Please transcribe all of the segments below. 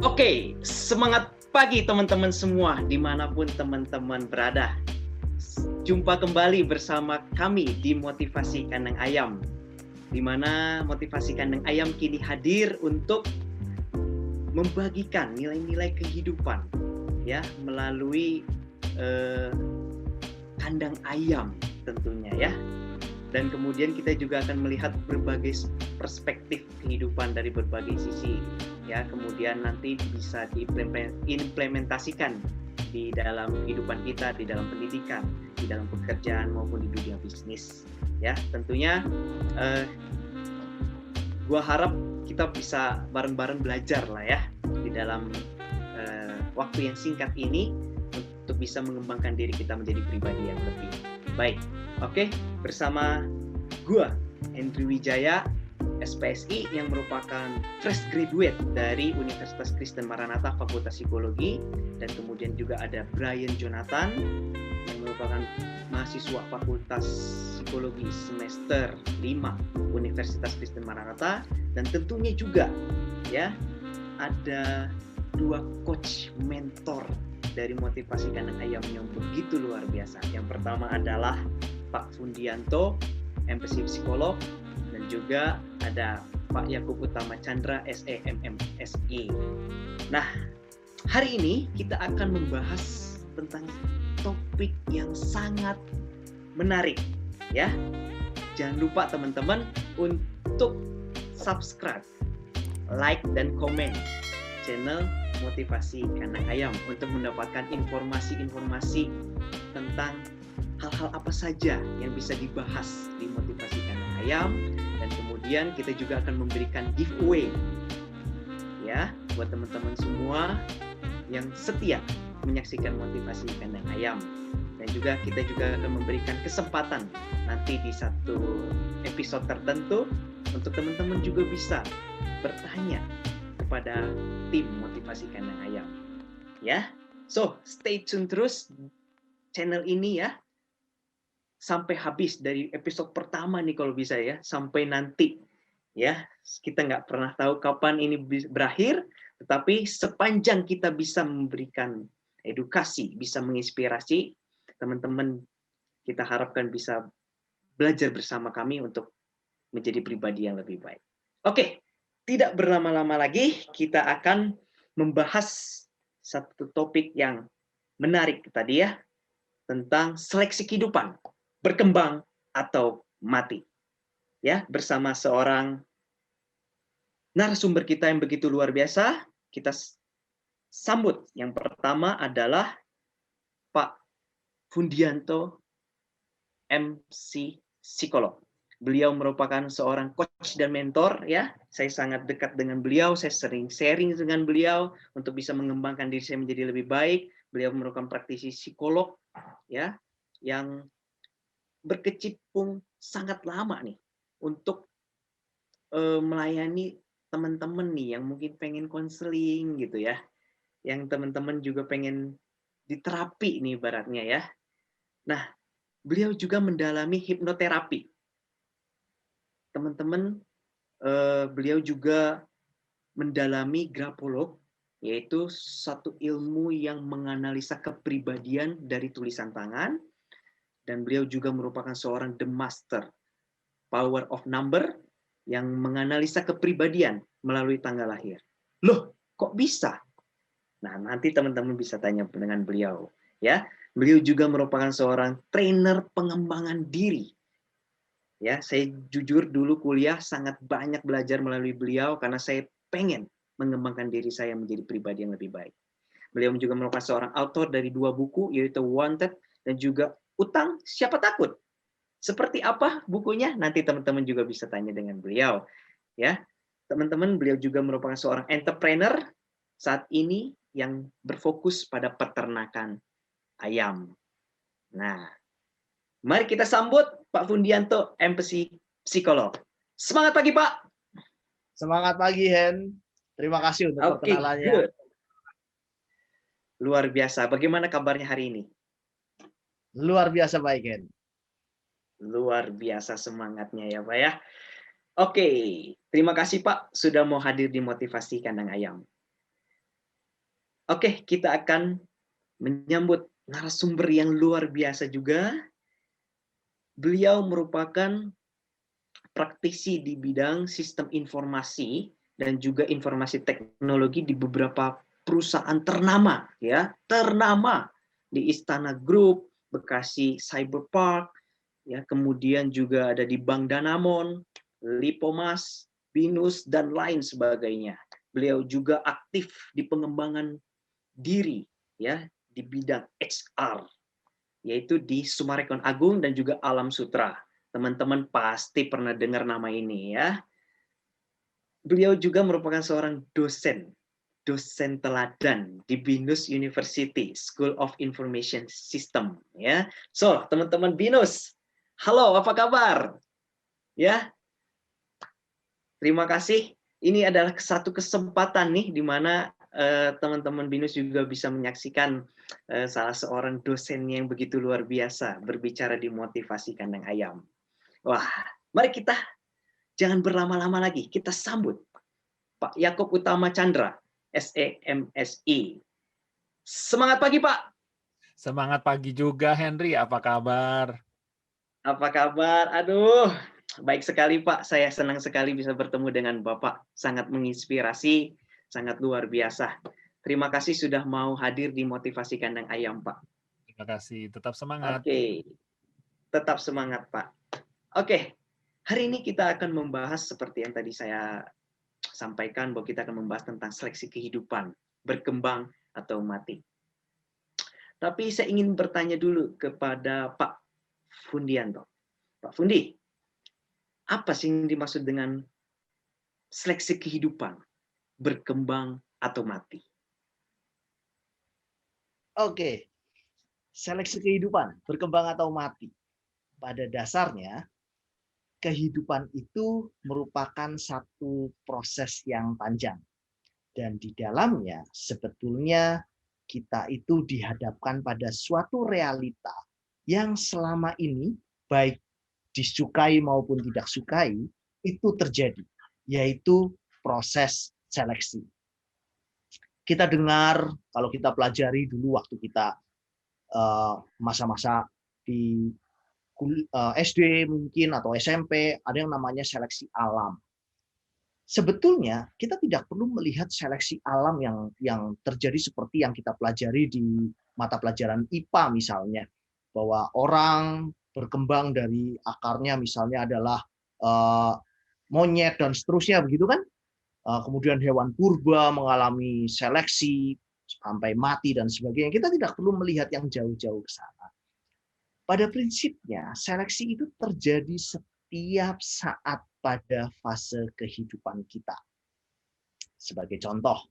Oke, semangat pagi teman-teman semua, dimanapun teman-teman berada. Jumpa kembali bersama kami di Motivasi Kandang Ayam, di mana Motivasi Kandang Ayam kini hadir untuk membagikan nilai-nilai kehidupan, ya, melalui kandang ayam tentunya ya. Dan kemudian kita juga akan melihat berbagai perspektif kehidupan dari berbagai sisi, ya. Kemudian nanti bisa diimplementasikan di dalam kehidupan kita, di dalam pendidikan, di dalam pekerjaan maupun di dunia bisnis, ya. Tentunya gua harap kita bisa bareng-bareng belajar lah ya di dalam waktu yang singkat ini untuk bisa mengembangkan diri kita menjadi pribadi yang lebih baik. Oke, bersama gua Hendry Wijaya, SPSI, yang merupakan fresh graduate dari Universitas Kristen Maranatha Fakultas Psikologi, dan kemudian juga ada Brian Jonathan yang merupakan mahasiswa Fakultas Psikologi semester 5 Universitas Kristen Maranatha, dan tentunya juga ya ada dua coach mentor dari Motivasi Kandang Ayam yang begitu luar biasa. Yang pertama adalah Pak Fundianto, MPC Psikolog, dan juga ada Pak Yakub Utama Chandra, SEMMSI. Nah, hari ini kita akan membahas tentang topik yang sangat menarik, ya. Jangan lupa teman-teman untuk subscribe, like, dan komen channel Motivasi Kandang Ayam untuk mendapatkan informasi-informasi tentang hal-hal apa saja yang bisa dibahas di Motivasi Kandang Ayam, dan kemudian kita juga akan memberikan giveaway ya buat teman-teman semua yang setia menyaksikan Motivasi Kandang Ayam. Dan juga kita juga akan memberikan kesempatan nanti di satu episode tertentu untuk teman-teman juga bisa bertanya kepada tim Motivasi Kandang Ayam, ya. So, stay tune terus channel ini ya sampai habis, dari episode pertama nih kalau bisa ya sampai nanti ya. Kita nggak pernah tahu kapan ini berakhir, tetapi sepanjang kita bisa memberikan edukasi, bisa menginspirasi teman-teman, kita harapkan bisa belajar bersama kami untuk menjadi pribadi yang lebih baik. Oke, tidak berlama-lama lagi, kita akan membahas satu topik yang menarik tadi ya, tentang seleksi kehidupan, berkembang atau mati. Ya, bersama seorang narasumber kita yang begitu luar biasa. Kita sambut. Yang pertama adalah Pak Fundianto, MC Psikolog. Beliau merupakan seorang coach dan mentor ya. Saya sangat dekat dengan beliau, saya sering sharing dengan beliau untuk bisa mengembangkan diri saya menjadi lebih baik. Beliau merupakan praktisi psikolog ya yang berkecimpung sangat lama nih untuk melayani teman-teman nih yang mungkin pengen konseling gitu ya. Yang teman-teman juga pengen diterapi nih ibaratnya ya. Nah, beliau juga mendalami hipnoterapi. Teman-teman, beliau juga mendalami grafolog, yaitu satu ilmu yang menganalisa kepribadian dari tulisan tangan, dan beliau juga merupakan seorang The Master Power of Number yang menganalisa kepribadian melalui tanggal lahir. Loh, kok bisa? Nah, nanti teman-teman bisa tanya dengan beliau, ya. Beliau juga merupakan seorang trainer pengembangan diri. Ya, saya jujur dulu kuliah sangat banyak belajar melalui beliau karena saya pengen mengembangkan diri saya menjadi pribadi yang lebih baik. Beliau juga merupakan seorang author dari 2 buku, yaitu Wanted dan juga Utang Siapa Takut. Seperti apa bukunya? Nanti teman-teman juga bisa tanya dengan beliau. Ya, teman-teman, beliau juga merupakan seorang entrepreneur saat ini yang berfokus pada peternakan ayam. Nah, mari kita sambut Pak Fundianto, MPC Psikolog. Semangat pagi, Pak. Semangat pagi, Hen. Terima kasih untuk perkenalannya. Good. Luar biasa. Bagaimana kabarnya hari ini? Luar biasa baik, Hen. Luar biasa semangatnya ya, Pak ya. Oke, terima kasih Pak sudah mau hadir di Motivasi Kandang Ayam. Oke, kita akan menyambut narasumber yang luar biasa juga. Beliau merupakan praktisi di bidang sistem informasi dan juga informasi teknologi di beberapa perusahaan ternama, ya, ternama di Istana Group, Bekasi Cyber Park, ya, kemudian juga ada di Bank Danamon, Lipomas, Binus dan lain sebagainya. Beliau juga aktif di pengembangan diri, ya, di bidang HR, yaitu di Summarecon Agung dan juga Alam Sutra. Teman-teman pasti pernah dengar nama ini, ya. Beliau juga merupakan seorang dosen teladan di Binus University School of Information System, ya. So, teman-teman Binus, halo, apa kabar? Ya, terima kasih. Ini adalah satu kesempatan nih di mana teman-teman Binus juga bisa menyaksikan salah seorang dosen yang begitu luar biasa berbicara di motivasi kandang ayam. Wah, mari kita jangan berlama-lama lagi. Kita sambut Pak Yakob Utama Chandra, SEMSI. Semangat pagi, Pak. Semangat pagi juga, Henry. Apa kabar? Apa kabar? Aduh, baik sekali, Pak. Saya senang sekali bisa bertemu dengan Bapak. Sangat menginspirasi, sangat luar biasa. Terima kasih sudah mau hadir di Motivasi Kandang Ayam, Pak. Terima kasih. Tetap semangat. Oke, tetap semangat, Pak. Oke, hari ini kita akan membahas seperti yang tadi saya sampaikan, bahwa kita akan membahas tentang seleksi kehidupan, berkembang atau mati. Tapi saya ingin bertanya dulu kepada Pak Fundianto. Pak Fundi, apa sih yang dimaksud dengan seleksi kehidupan, berkembang atau mati? Oke, seleksi kehidupan, berkembang atau mati. Pada dasarnya, kehidupan itu merupakan satu proses yang panjang. Dan di dalamnya sebetulnya kita itu dihadapkan pada suatu realita yang selama ini baik disukai maupun tidak sukai itu terjadi, yaitu proses seleksi. Kita dengar, kalau kita pelajari dulu waktu kita masa-masa di SD mungkin atau SMP, ada yang namanya seleksi alam. Sebetulnya kita tidak perlu melihat seleksi alam yang terjadi seperti yang kita pelajari di mata pelajaran IPA misalnya, bahwa orang berkembang dari akarnya misalnya adalah monyet dan seterusnya, begitu kan? Kemudian hewan purba mengalami seleksi sampai mati dan sebagainya. Kita tidak perlu melihat yang jauh-jauh ke sana. Pada prinsipnya, seleksi itu terjadi setiap saat pada fase kehidupan kita. Sebagai contoh,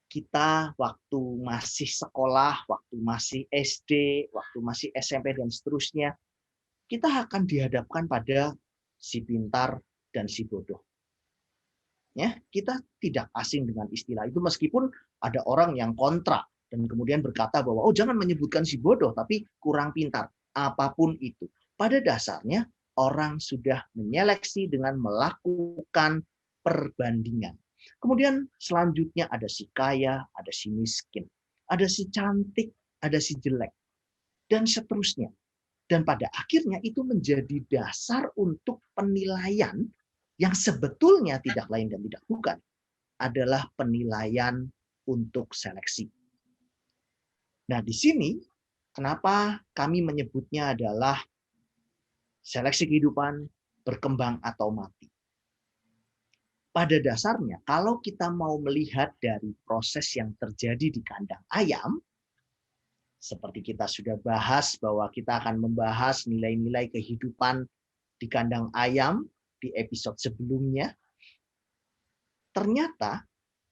kita waktu masih sekolah, waktu masih SD, waktu masih SMP dan seterusnya, kita akan dihadapkan pada si pintar dan si bodoh. Ya, kita tidak asing dengan istilah itu meskipun ada orang yang kontra dan kemudian berkata bahwa oh jangan menyebutkan si bodoh tapi kurang pintar. Apapun itu. Pada dasarnya orang sudah menyeleksi dengan melakukan perbandingan. Kemudian selanjutnya ada si kaya, ada si miskin, ada si cantik, ada si jelek, dan seterusnya. Dan pada akhirnya itu menjadi dasar untuk penilaian yang sebetulnya tidak lain dan tidak bukan adalah penilaian untuk seleksi. Nah, di sini kenapa kami menyebutnya adalah seleksi kehidupan, berkembang atau mati. Pada dasarnya, kalau kita mau melihat dari proses yang terjadi di kandang ayam, seperti kita sudah bahas bahwa kita akan membahas nilai-nilai kehidupan di kandang ayam di episode sebelumnya, ternyata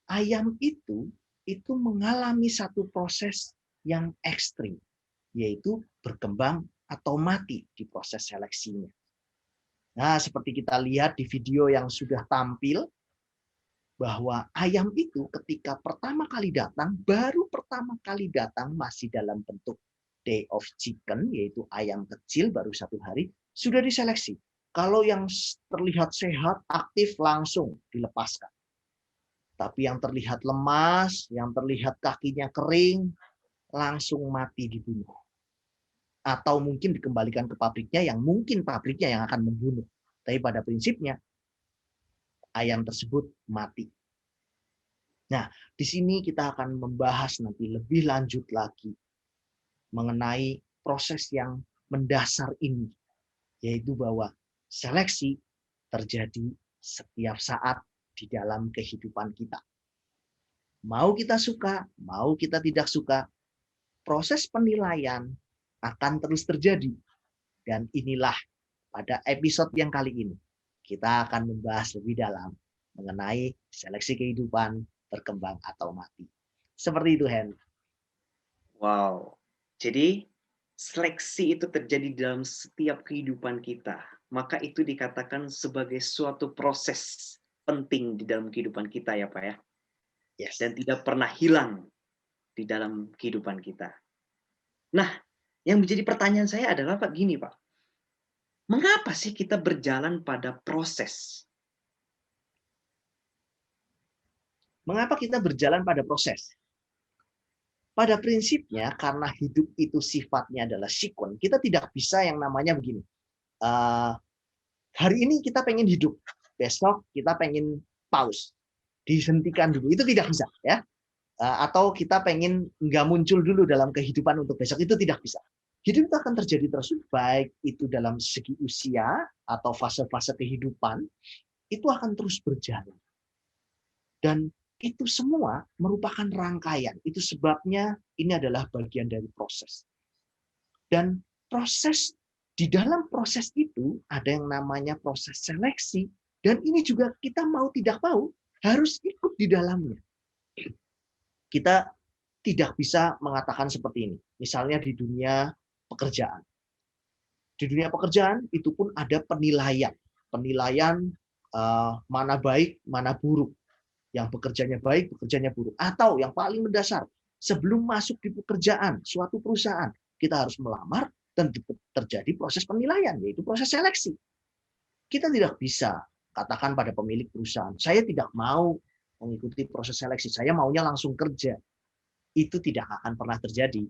ayam itu mengalami satu proses yang ekstrim, yaitu berkembang atau mati di proses seleksinya. Nah, seperti kita lihat di video yang sudah tampil, bahwa ayam itu ketika pertama kali datang, baru pertama kali datang masih dalam bentuk day of chicken, yaitu ayam kecil baru 1 hari, sudah diseleksi. Kalau yang terlihat sehat, aktif, langsung dilepaskan. Tapi yang terlihat lemas, yang terlihat kakinya kering, langsung mati dibunuh. Atau mungkin dikembalikan ke pabriknya yang mungkin pabriknya yang akan membunuh. Tapi pada prinsipnya ayam tersebut mati. Nah, di sini kita akan membahas nanti lebih lanjut lagi mengenai proses yang mendasar ini, yaitu bahwa seleksi terjadi setiap saat di dalam kehidupan kita. Mau kita suka, mau kita tidak suka, proses penilaian akan terus terjadi. Dan inilah pada episode yang kali ini, kita akan membahas lebih dalam mengenai seleksi kehidupan, berkembang atau mati. Seperti itu, Hen. Wow. Jadi seleksi itu terjadi dalam setiap kehidupan kita. Maka itu dikatakan sebagai suatu proses penting di dalam kehidupan kita ya Pak ya. Yes. Dan tidak pernah hilang di dalam kehidupan kita. Nah, yang menjadi pertanyaan saya adalah Pak gini Pak. Mengapa sih kita berjalan pada proses? Mengapa kita berjalan pada proses? Pada prinsipnya, karena hidup itu sifatnya adalah sikon, kita tidak bisa yang namanya begini. Hari ini kita pengen hidup, besok kita pengen pause, dihentikan dulu. Itu tidak bisa, ya. Atau kita pengen nggak muncul dulu dalam kehidupan untuk besok, itu tidak bisa. Hidup itu akan terjadi terus, baik itu dalam segi usia atau fase-fase kehidupan, itu akan terus berjalan. Dan itu semua merupakan rangkaian. Itu sebabnya ini adalah bagian dari proses. Dan proses, di dalam proses itu ada yang namanya proses seleksi. Dan ini juga kita mau tidak mau harus ikut di dalamnya. Kita tidak bisa mengatakan seperti ini. Misalnya di dunia pekerjaan. Di dunia pekerjaan itu pun ada penilaian. Penilaian mana baik, mana buruk. Yang bekerjanya baik, bekerjanya buruk. Atau yang paling mendasar, sebelum masuk di pekerjaan, suatu perusahaan, kita harus melamar dan terjadi proses penilaian, yaitu proses seleksi. Kita tidak bisa katakan pada pemilik perusahaan, saya tidak mau mengikuti proses seleksi, saya maunya langsung kerja. Itu tidak akan pernah terjadi.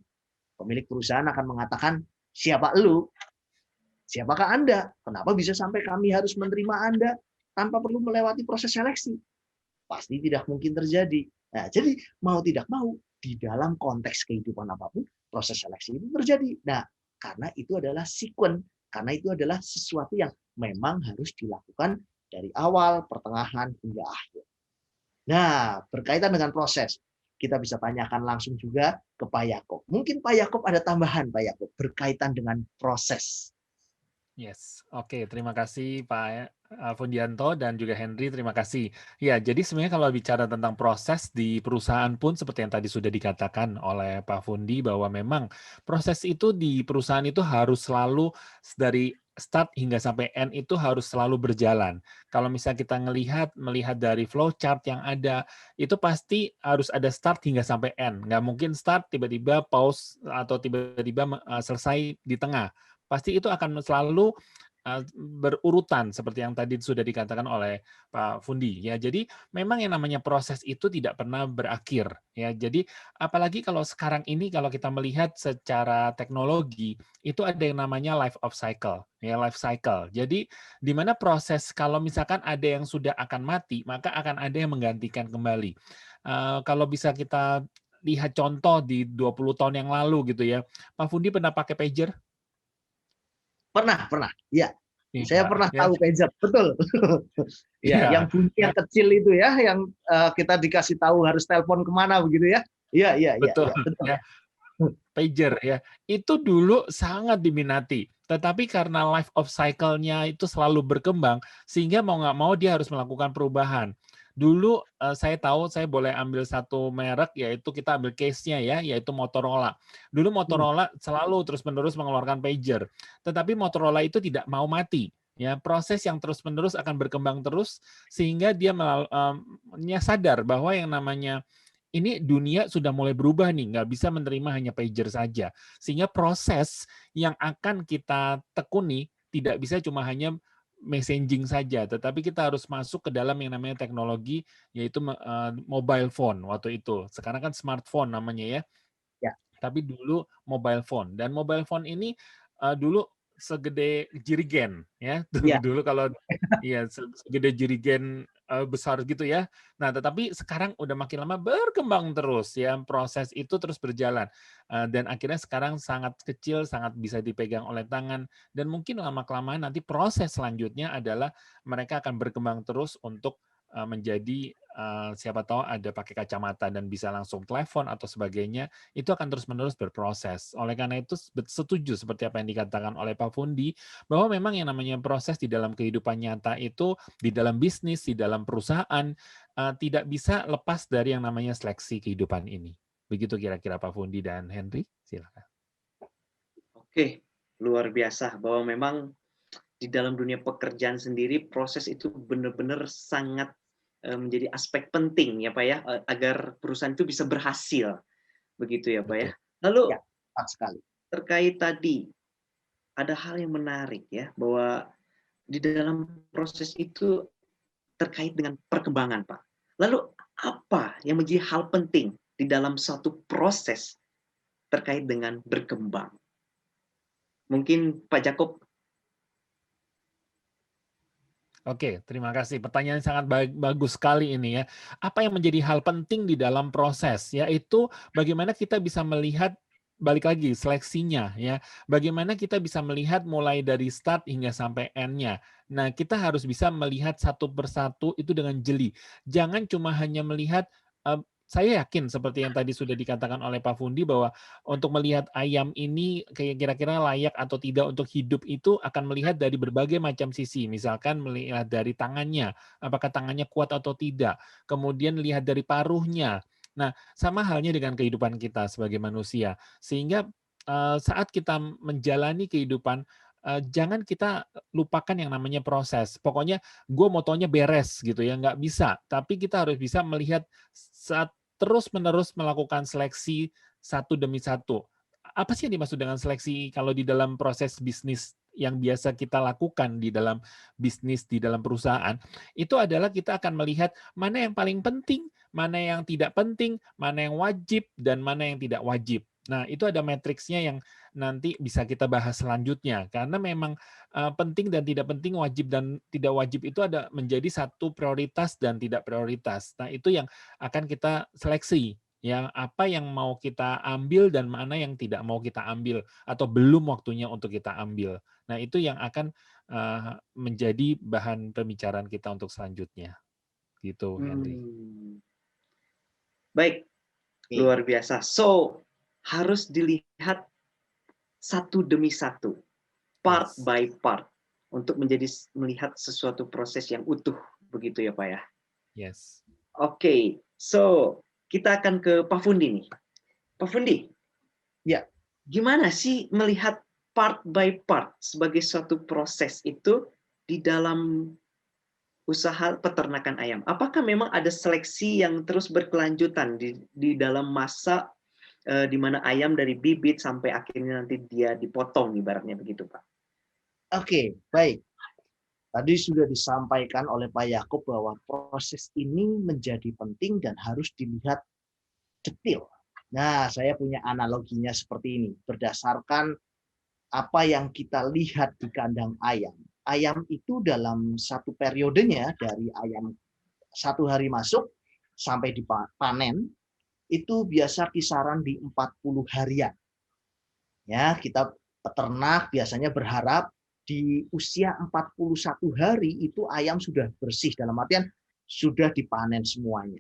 Pemilik perusahaan akan mengatakan, siapa elu? Siapakah Anda? Kenapa bisa sampai kami harus menerima Anda tanpa perlu melewati proses seleksi? Pasti tidak mungkin terjadi. Nah, jadi mau tidak mau di dalam konteks kehidupan apapun proses seleksi itu terjadi. Nah, karena itu adalah sekuen, karena itu adalah sesuatu yang memang harus dilakukan dari awal, pertengahan hingga akhir. Nah, berkaitan dengan proses, kita bisa tanyakan langsung juga ke Pak Yakob. Mungkin Pak Yakob ada tambahan Pak Yakob berkaitan dengan proses. Yes, oke. Terima kasih Pak Fondianto dan juga Henry, terima kasih. Ya, jadi sebenarnya kalau bicara tentang proses di perusahaan pun seperti yang tadi sudah dikatakan oleh Pak Fondi bahwa memang proses itu di perusahaan itu harus selalu dari start hingga sampai end itu harus selalu berjalan. Kalau misalnya kita melihat dari flow chart yang ada, itu pasti harus ada start hingga sampai end. Nggak mungkin start tiba-tiba pause atau tiba-tiba selesai di tengah. Pasti itu akan selalu berurutan seperti yang tadi sudah dikatakan oleh Pak Fundi ya. Jadi memang yang namanya proses itu tidak pernah berakhir ya. Jadi apalagi kalau sekarang ini kalau kita melihat secara teknologi itu ada yang namanya life of cycle ya, life cycle. Jadi di mana proses kalau misalkan ada yang sudah akan mati, maka akan ada yang menggantikan kembali. Kalau bisa kita lihat contoh di 20 tahun yang lalu gitu ya. Pak Fundi pernah pakai pager? Pernah. Ya. Iya, Saya pernah ya. tahu pager, betul. Ya, yang bunyi yang kecil itu ya, yang kita dikasih tahu harus telepon kemana begitu ya. Iya. Betul. Betul. Ya. Pager ya. Itu dulu sangat diminati. Tetapi karena life of cycle-nya itu selalu berkembang, sehingga mau nggak mau dia harus melakukan perubahan. Dulu saya tahu saya boleh ambil satu merek, yaitu kita ambil case-nya ya, yaitu Motorola. Dulu Motorola selalu terus-menerus mengeluarkan pager. Tetapi Motorola itu tidak mau mati. Ya, proses yang terus-menerus akan berkembang terus, sehingga dia sadar bahwa yang namanya ini dunia sudah mulai berubah nih, nggak bisa menerima hanya pager saja. Sehingga proses yang akan kita tekuni tidak bisa cuma hanya messaging saja, tetapi kita harus masuk ke dalam yang namanya teknologi, yaitu mobile phone waktu itu. Sekarang kan smartphone namanya ya. Ya. Tapi dulu mobile phone, dan mobile phone ini dulu segede jirigen ya. Ya. Dulu kalau ya segede jirigen besar gitu ya. Nah, tetapi sekarang udah makin lama berkembang terus ya, proses itu terus berjalan. Dan akhirnya sekarang sangat kecil, sangat bisa dipegang oleh tangan, dan mungkin lama-kelamaan nanti proses selanjutnya adalah mereka akan berkembang terus untuk menjadi siapa tahu ada pakai kacamata dan bisa langsung telepon atau sebagainya, itu akan terus-menerus berproses. Oleh karena itu setuju seperti apa yang dikatakan oleh Pak Fundi, bahwa memang yang namanya proses di dalam kehidupan nyata itu, di dalam bisnis, di dalam perusahaan, tidak bisa lepas dari yang namanya seleksi kehidupan ini. Begitu kira-kira Pak Fundi dan Henry, silakan. Oke, luar biasa bahwa memang di dalam dunia pekerjaan sendiri proses itu benar-benar sangat menjadi aspek penting ya Pak ya, agar perusahaan itu bisa berhasil. Begitu ya Pak ya. Lalu Ya, tepat sekali. terkait tadi ada hal yang menarik ya, bahwa di dalam proses itu terkait dengan perkembangan Pak. Lalu apa yang menjadi hal penting di dalam satu proses terkait dengan berkembang? Mungkin Pak Jakob. Oke, terima kasih. Pertanyaan sangat bagus sekali ini ya. Apa yang menjadi hal penting di dalam proses? Yaitu bagaimana kita bisa melihat, balik lagi seleksinya ya. Bagaimana kita bisa melihat mulai dari start hingga sampai end-nya. Nah, kita harus bisa melihat satu persatu itu dengan jeli. Jangan cuma hanya melihat, saya yakin seperti yang tadi sudah dikatakan oleh Pak Fundi, bahwa untuk melihat ayam ini kira-kira layak atau tidak untuk hidup itu akan melihat dari berbagai macam sisi. Misalkan melihat dari tangannya, apakah tangannya kuat atau tidak. Kemudian lihat dari paruhnya. Nah, sama halnya dengan kehidupan kita sebagai manusia. Sehingga saat kita menjalani kehidupan, jangan kita lupakan yang namanya proses. Pokoknya gue motonya beres gitu ya, nggak bisa. Tapi kita harus bisa melihat saat terus-menerus melakukan seleksi satu demi satu. Apa sih yang dimaksud dengan seleksi kalau di dalam proses bisnis yang biasa kita lakukan di dalam bisnis, di dalam perusahaan? Itu adalah kita akan melihat mana yang paling penting, mana yang tidak penting, mana yang wajib, dan mana yang tidak wajib. Nah, itu ada matriksnya yang nanti bisa kita bahas selanjutnya. Karena memang penting dan tidak penting, wajib dan tidak wajib itu ada menjadi satu prioritas dan tidak prioritas. Nah, itu yang akan kita seleksi, yang apa yang mau kita ambil dan mana yang tidak mau kita ambil atau belum waktunya untuk kita ambil. Nah, itu yang akan menjadi bahan pembicaraan kita untuk selanjutnya. Gitu, Henry. Baik, luar biasa. So, harus dilihat satu demi satu, part by part, untuk melihat sesuatu proses yang utuh, begitu ya Pak ya? Yes. Oke, so kita akan ke Pak Fundi nih. Pak Fundi, ya, gimana sih melihat part by part sebagai suatu proses itu di dalam usaha peternakan ayam? Apakah memang ada seleksi yang terus berkelanjutan di dalam masa di mana ayam dari bibit sampai akhirnya nanti dia dipotong, ibaratnya begitu Pak? Oke, baik. Tadi sudah disampaikan oleh Pak Yakob bahwa proses ini menjadi penting dan harus dilihat detail. Nah, saya punya analoginya seperti ini. Berdasarkan apa yang kita lihat di kandang ayam. Ayam itu dalam satu periodenya, dari ayam 1 hari masuk sampai dipanen, itu biasa kisaran di 40 harian. Ya, kita peternak biasanya berharap di usia 41 hari itu ayam sudah bersih, dalam artian sudah dipanen semuanya.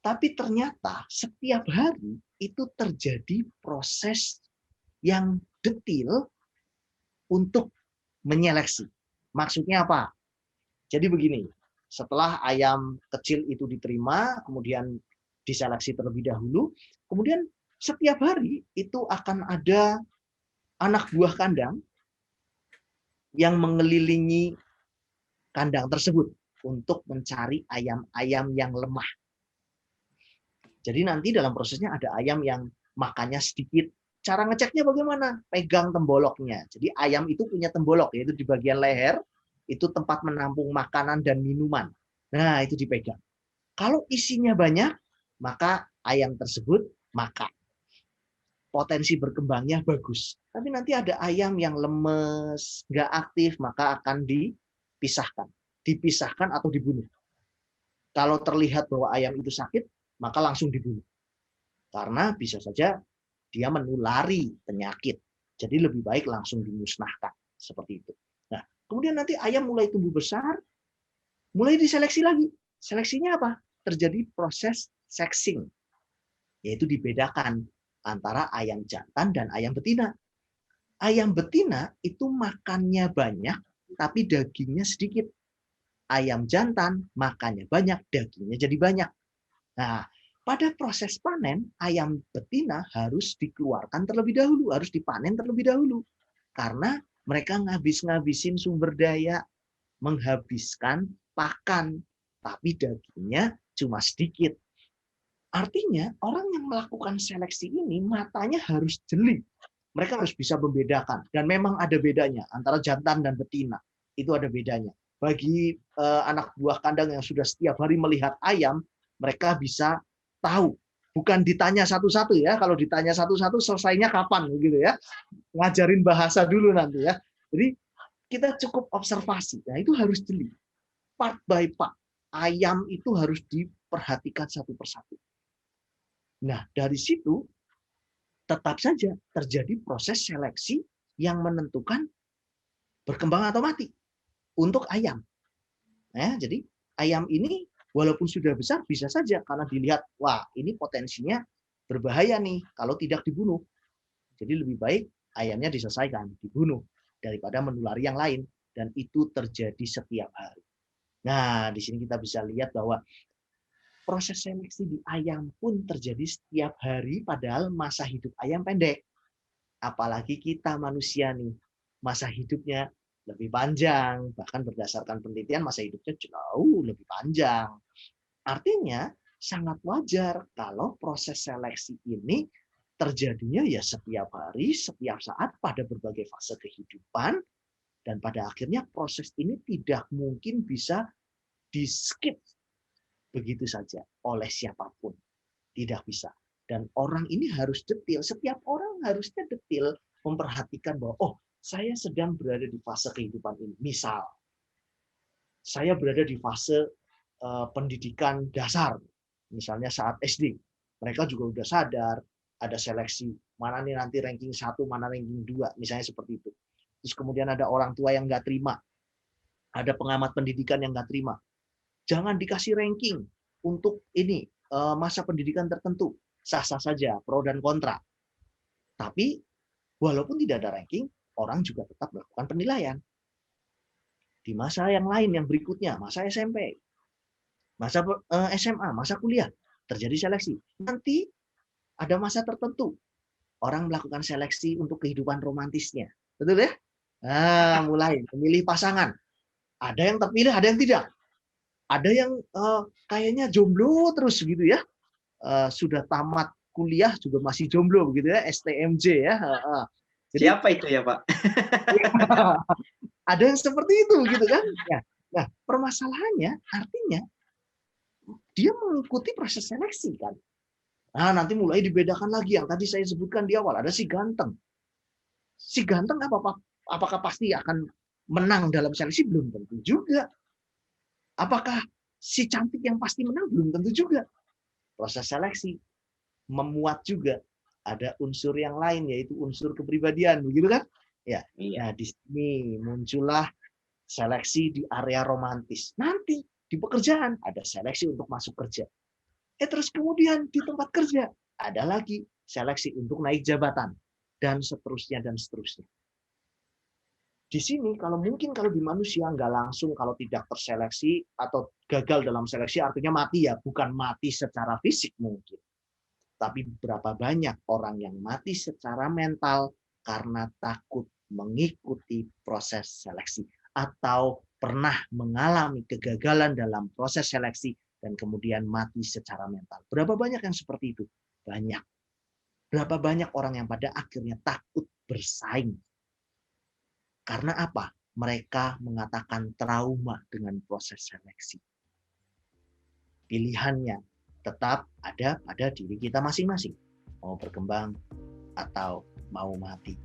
Tapi ternyata setiap hari itu terjadi proses yang detail untuk menyeleksi. Maksudnya apa? Jadi begini, setelah ayam kecil itu diterima, kemudian diseleksi terlebih dahulu, kemudian setiap hari itu akan ada anak buah kandang yang mengelilingi kandang tersebut untuk mencari ayam-ayam yang lemah. Jadi nanti dalam prosesnya ada ayam yang makannya sedikit. Cara ngeceknya bagaimana? Pegang temboloknya. Jadi ayam itu punya tembolok, yaitu di bagian leher, itu tempat menampung makanan dan minuman. Nah, itu dipegang. Kalau isinya banyak, maka ayam tersebut makan. Potensi berkembangnya bagus. Tapi nanti ada ayam yang lemes, nggak aktif, maka akan dipisahkan. Dipisahkan atau dibunuh. Kalau terlihat bahwa ayam itu sakit, maka langsung dibunuh. Karena bisa saja dia menulari penyakit. Jadi lebih baik langsung dimusnahkan. Seperti itu. Nah, kemudian nanti ayam mulai tumbuh besar, mulai diseleksi lagi. Seleksinya apa? Terjadi proses sexing. Yaitu dibedakan antara ayam jantan dan ayam betina. Ayam betina itu makannya banyak, tapi dagingnya sedikit. Ayam jantan makannya banyak, dagingnya jadi banyak. Nah, pada proses panen, ayam betina harus dikeluarkan terlebih dahulu, harus dipanen terlebih dahulu. Karena mereka ngabisin sumber daya, menghabiskan pakan, tapi dagingnya cuma sedikit. Artinya, orang yang melakukan seleksi ini matanya harus jeli. Mereka harus bisa membedakan. Dan memang ada bedanya antara jantan dan betina. Itu ada bedanya. Bagi anak buah kandang yang sudah setiap hari melihat ayam, mereka bisa tahu. Bukan ditanya satu-satu ya. Kalau ditanya satu-satu selesainya kapan gitu ya. Ngajarin bahasa dulu nanti ya. Jadi kita cukup observasi. Nah, itu harus jeli. Part by part. Ayam itu harus diperhatikan satu persatu. Nah, dari situ tetap saja terjadi proses seleksi yang menentukan berkembang atau mati untuk ayam. Nah, jadi ayam ini walaupun sudah besar bisa saja karena dilihat, wah ini potensinya berbahaya nih kalau tidak dibunuh. Jadi lebih baik ayamnya diselesaikan, dibunuh daripada menulari yang lain. Dan itu terjadi setiap hari. Nah, di sini kita bisa lihat bahwa proses seleksi di ayam pun terjadi setiap hari, padahal masa hidup ayam pendek. Apalagi kita manusia nih, masa hidupnya lebih panjang, bahkan berdasarkan penelitian masa hidupnya jauh lebih panjang. Artinya sangat wajar kalau proses seleksi ini terjadinya ya setiap hari, setiap saat pada berbagai fase kehidupan, dan pada akhirnya proses ini tidak mungkin bisa di-skip begitu saja oleh siapapun. Tidak bisa. Dan orang ini harus detil. Setiap orang harusnya detil memperhatikan bahwa, oh, saya sedang berada di fase kehidupan ini. Misal, saya berada di fase pendidikan dasar. Misalnya saat SD. Mereka juga sudah sadar, ada seleksi. Mana nih nanti ranking 1, mana ranking 2. Misalnya seperti itu. Terus kemudian ada orang tua yang nggak terima. Ada pengamat pendidikan yang nggak terima. Jangan dikasih ranking untuk ini masa pendidikan tertentu. Sah-sah saja, pro dan kontra. Tapi walaupun tidak ada ranking, orang juga tetap melakukan penilaian. Di masa yang lain, yang berikutnya, masa SMP, masa SMA, masa kuliah, terjadi seleksi. Nanti ada masa tertentu, orang melakukan seleksi untuk kehidupan romantisnya. Betul ya? Nah, mulai memilih pasangan. Ada yang terpilih, ada yang tidak. Ada yang kayaknya jomblo terus gitu ya, sudah tamat kuliah juga masih jomblo gitu ya, STMJ ya. Jadi, siapa itu ya Pak? Ada yang seperti itu gitu kan. Nah, permasalahannya artinya dia mengikuti proses seleksi kan. Nah, nanti mulai dibedakan lagi yang tadi saya sebutkan di awal, ada si ganteng. Si ganteng apakah pasti akan menang dalam seleksi? Belum tentu juga. Apakah si cantik yang pasti menang? Belum tentu juga. Proses seleksi memuat juga ada unsur yang lain, yaitu unsur kepribadian, begitu kan? Ya. Nah, di sini muncullah seleksi di area romantis. Nanti di pekerjaan ada seleksi untuk masuk kerja. Terus kemudian di tempat kerja ada lagi seleksi untuk naik jabatan dan seterusnya dan seterusnya. Di sini kalau di manusia nggak langsung, kalau tidak terseleksi atau gagal dalam seleksi artinya mati ya, bukan mati secara fisik mungkin. Tapi berapa banyak orang yang mati secara mental karena takut mengikuti proses seleksi atau pernah mengalami kegagalan dalam proses seleksi dan kemudian mati secara mental. Berapa banyak yang seperti itu? Banyak. Berapa banyak orang yang pada akhirnya takut bersaing. Karena apa? mereka mengatakan trauma dengan proses seleksi. Pilihannya tetap ada pada diri kita masing-masing, mau berkembang atau mau mati.